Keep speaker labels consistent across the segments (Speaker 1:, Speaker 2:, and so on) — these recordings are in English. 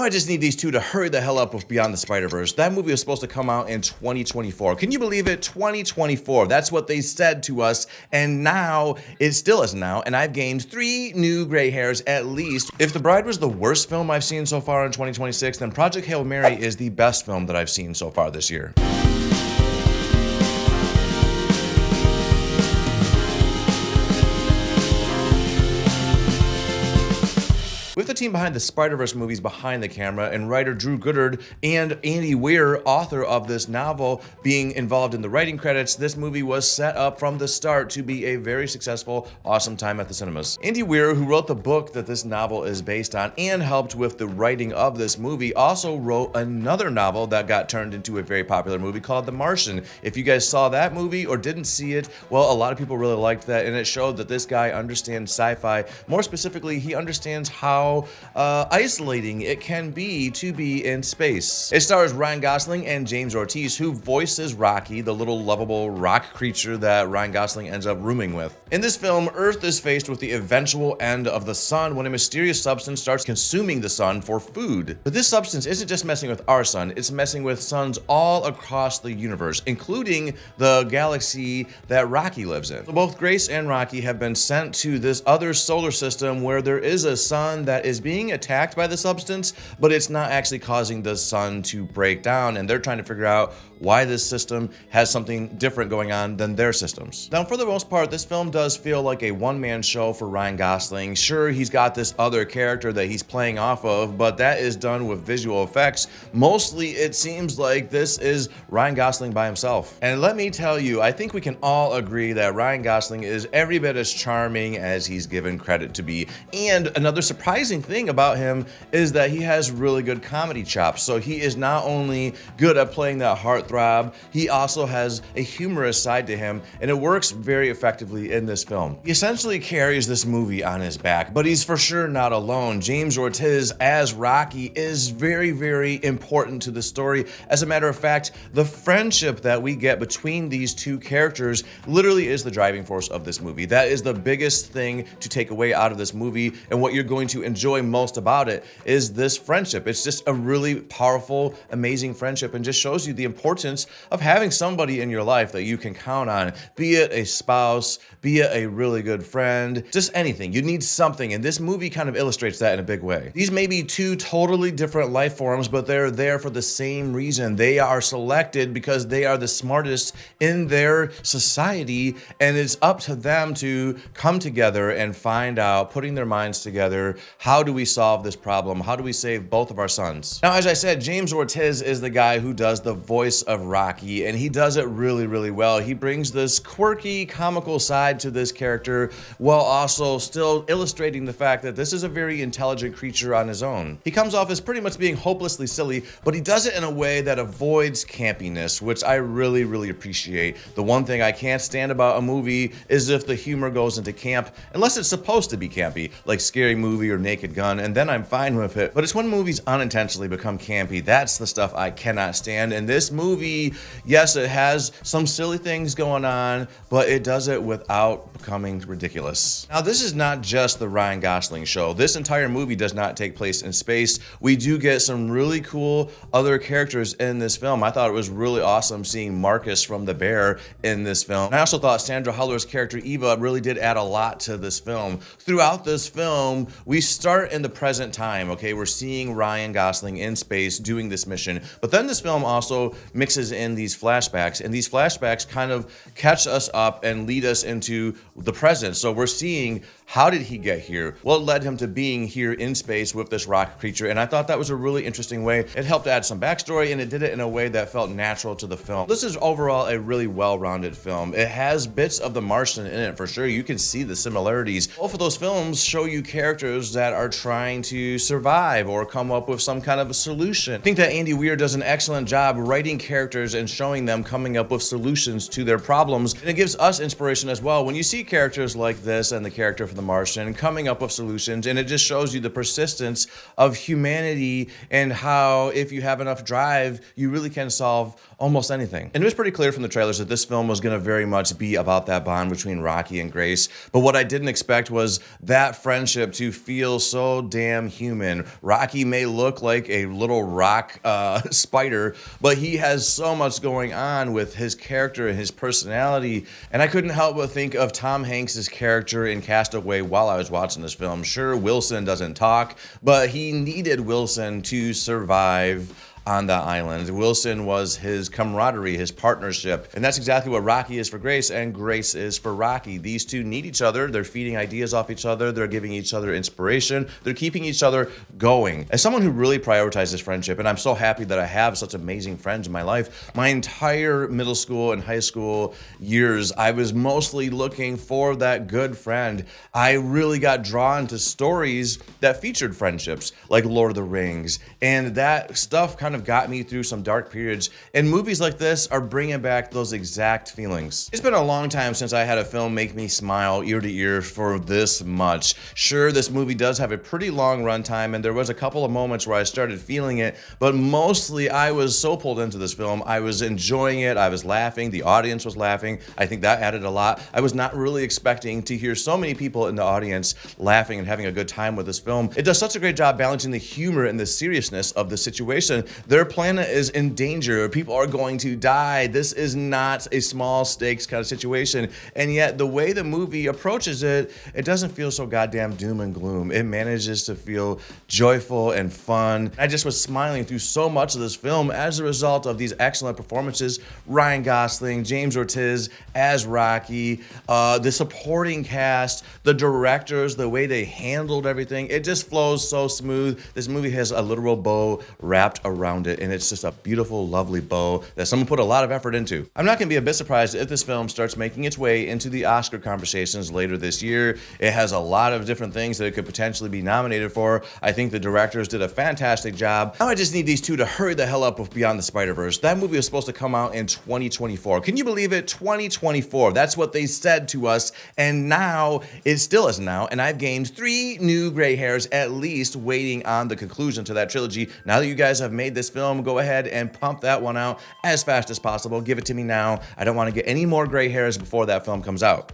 Speaker 1: I just need these two to hurry the hell up with Beyond the Spider-Verse. That movie was supposed to come out in 2024. Can you believe it? 2024. That's what they said to us, and now it still isn't now, and I've gained 3 new gray hairs at least. If The Bride was the worst film I've seen so far in 2026, then Project Hail Mary is the best film that I've seen so far this year. With the team behind the Spider-Verse movies behind the camera, and writer Drew Goddard and Andy Weir, author of this novel, being involved in the writing credits, this movie was set up from the start to be a very successful, awesome time at the cinemas. Andy Weir, who wrote the book that this novel is based on and helped with the writing of this movie, also wrote another novel that got turned into a very popular movie called The Martian. If you guys saw that movie or didn't see it, well, a lot of people really liked that, and it showed that this guy understands sci-fi. More specifically, he understands how isolating it can be to be in space. It stars Ryan Gosling and James Ortiz, who voices Rocky, the little lovable rock creature that Ryan Gosling ends up rooming with. In this film, Earth is faced with the eventual end of the sun when a mysterious substance starts consuming the sun for food. But this substance isn't just messing with our sun, it's messing with suns all across the universe, including the galaxy that Rocky lives in. So both Grace and Rocky have been sent to this other solar system where there is a sun that is being attacked by the substance, but it's not actually causing the sun to break down, and they're trying to figure out why this system has something different going on than their systems. Now, for the most part, this film does feel like a one-man show for Ryan Gosling. Sure, he's got this other character that he's playing off of, but that is done with visual effects. Mostly, it seems like this is Ryan Gosling by himself. And let me tell you, I think we can all agree that Ryan Gosling is every bit as charming as he's given credit to be. And another surprising thing about him is that he has really good comedy chops. So he is not only good at playing that heartthrob, he also has a humorous side to him, and it works very effectively in this film. He essentially carries this movie on his back, but he's for sure not alone. James Ortiz as Rocky is very, very important to the story. As a matter of fact, the friendship that we get between these two characters literally is the driving force of this movie. That is the biggest thing to take away out of this movie, and what you're going to enjoy most about it is this friendship. It's just a really powerful, amazing friendship, and just shows you the importance of having somebody in your life that you can count on, be it a spouse, be it a really good friend, just anything. You need something, and this movie kind of illustrates that in a big way. These may be two totally different life forms, but they're there for the same reason. They are selected because they are the smartest in their society, and it's up to them to come together and find out, putting their minds together, how do we solve this problem? How do we save both of our sons? Now, as I said, James Ortiz is the guy who does the voice of Rocky, and he does it really, really well. He brings this quirky, comical side to this character while also still illustrating the fact that this is a very intelligent creature on his own. He comes off as pretty much being hopelessly silly, but he does it in a way that avoids campiness, which I really, really appreciate. The one thing I can't stand about a movie is if the humor goes into camp, unless it's supposed to be campy, like Scary Movie or Naked Gun, and then I'm fine with it. But it's when movies unintentionally become campy, that's the stuff I cannot stand. And this movie, yes, it has some silly things going on, but it does it without becoming ridiculous. Now, this is not just the Ryan Gosling show. This entire movie does not take place in space. We do get some really cool other characters in this film. I thought it was really awesome seeing Marcus from The Bear in this film. And I also thought Sandra Hüller's character Eva really did add a lot to this film. Throughout this film, we start in the present time, okay? We're seeing Ryan Gosling in space doing this mission, but then this film also mixes in these flashbacks, and these flashbacks kind of catch us up and lead us into the present. So we're seeing, how did he get here? What led him to being here in space with this rock creature? And I thought that was a really interesting way. It helped add some backstory, and it did it in a way that felt natural to the film. This is overall a really well-rounded film. It has bits of The Martian in it for sure. You can see the similarities. Both of those films show you characters that are trying to survive or come up with some kind of a solution. I think that Andy Weir does an excellent job writing characters and showing them coming up with solutions to their problems, and it gives us inspiration as well. When you see characters like this and the character for the Martian, coming up with solutions, and it just shows you the persistence of humanity and how if you have enough drive, you really can solve almost anything. And it was pretty clear from the trailers that this film was going to very much be about that bond between Rocky and Grace. But what I didn't expect was that friendship to feel so damn human. Rocky may look like a little rock spider, but he has so much going on with his character and his personality. And I couldn't help but think of Tom Hanks's character in Castaway while I was watching this film. Sure, Wilson doesn't talk, but he needed Wilson to survive on the island. Wilson was his camaraderie, his partnership. And that's exactly what Rocky is for Grace and Grace is for Rocky. These two need each other. They're feeding ideas off each other. They're giving each other inspiration. They're keeping each other going. As someone who really prioritizes friendship, and I'm so happy that I have such amazing friends in my life, my entire middle school and high school years, I was mostly looking for that good friend. I really got drawn to stories that featured friendships, like Lord of the Rings. And that stuff kind of got me through some dark periods, and movies like this are bringing back those exact feelings. It's been a long time since I had a film make me smile ear to ear for this much. Sure, this movie does have a pretty long runtime, and there was a couple of moments where I started feeling it, but mostly I was so pulled into this film. I was enjoying it, I was laughing, the audience was laughing. I think that added a lot. I was not really expecting to hear so many people in the audience laughing and having a good time with this film. It does such a great job balancing the humor and the seriousness of the situation. Their planet is in danger. People are going to die. This is not a small stakes kind of situation. And yet the way the movie approaches it, it doesn't feel so goddamn doom and gloom. It manages to feel joyful and fun. I just was smiling through so much of this film as a result of these excellent performances. Ryan Gosling, James Ortiz as Rocky, the supporting cast, the directors, the way they handled everything. It just flows so smooth. This movie has a literal bow wrapped around it, and it's just a beautiful, lovely bow that someone put a lot of effort into. I'm not going to be a bit surprised if this film starts making its way into the Oscar conversations later this year. It has a lot of different things that it could potentially be nominated for. I think the directors did a fantastic job. Now I just need these two to hurry the hell up with Beyond the Spider-Verse. That movie was supposed to come out in 2024. Can you believe it? 2024. That's what they said to us, and now it still isn't now, and I've gained 3 new gray hairs at least waiting on the conclusion to that trilogy. Now that you guys have made this film, go ahead and pump that one out as fast as possible. Give it to me now. I don't want to get any more gray hairs before that film comes out.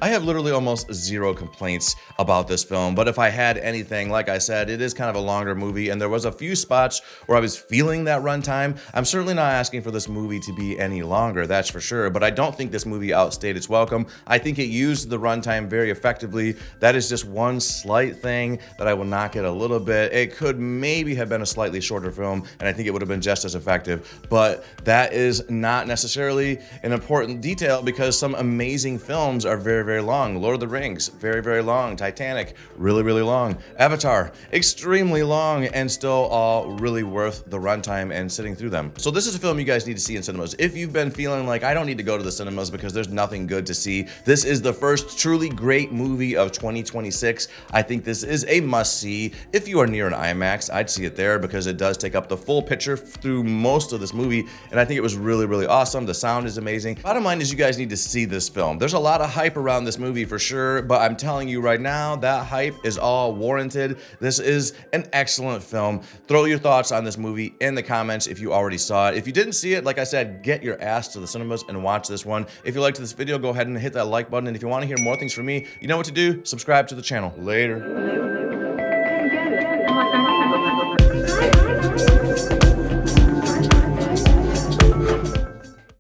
Speaker 1: I have literally almost zero complaints about this film, but if I had anything, like I said, it is kind of a longer movie, and there was a few spots where I was feeling that runtime. I'm certainly not asking for this movie to be any longer, that's for sure, but I don't think this movie outstayed its welcome. I think it used the runtime very effectively. That is just one slight thing that I will knock it a little bit. It could maybe have been a slightly shorter film, and I think it would have been just as effective, but that is not necessarily an important detail because some amazing films are very, very long. Lord of the Rings, very, very long. Titanic, really, really long. Avatar, extremely long, and still all really worth the runtime and sitting through them. So this is a film you guys need to see in cinemas. If you've been feeling like I don't need to go to the cinemas because there's nothing good to see, this is the first truly great movie of 2026. I think this is a must-see. If you are near an IMAX, I'd see it there because it does take up the full picture through most of this movie, and I think it was really, really awesome. The sound is amazing. Bottom line is you guys need to see this film. There's a lot of hype around this movie for sure, but I'm telling you right now, that hype is all warranted. This is an excellent film. Throw your thoughts on this movie in the comments if you already saw it. If you didn't see it, like I said, get your ass to the cinemas and watch this one. If you liked this video, go ahead and hit that like button, and if you want to hear more things from me, you know what to do. Subscribe to the channel. Later.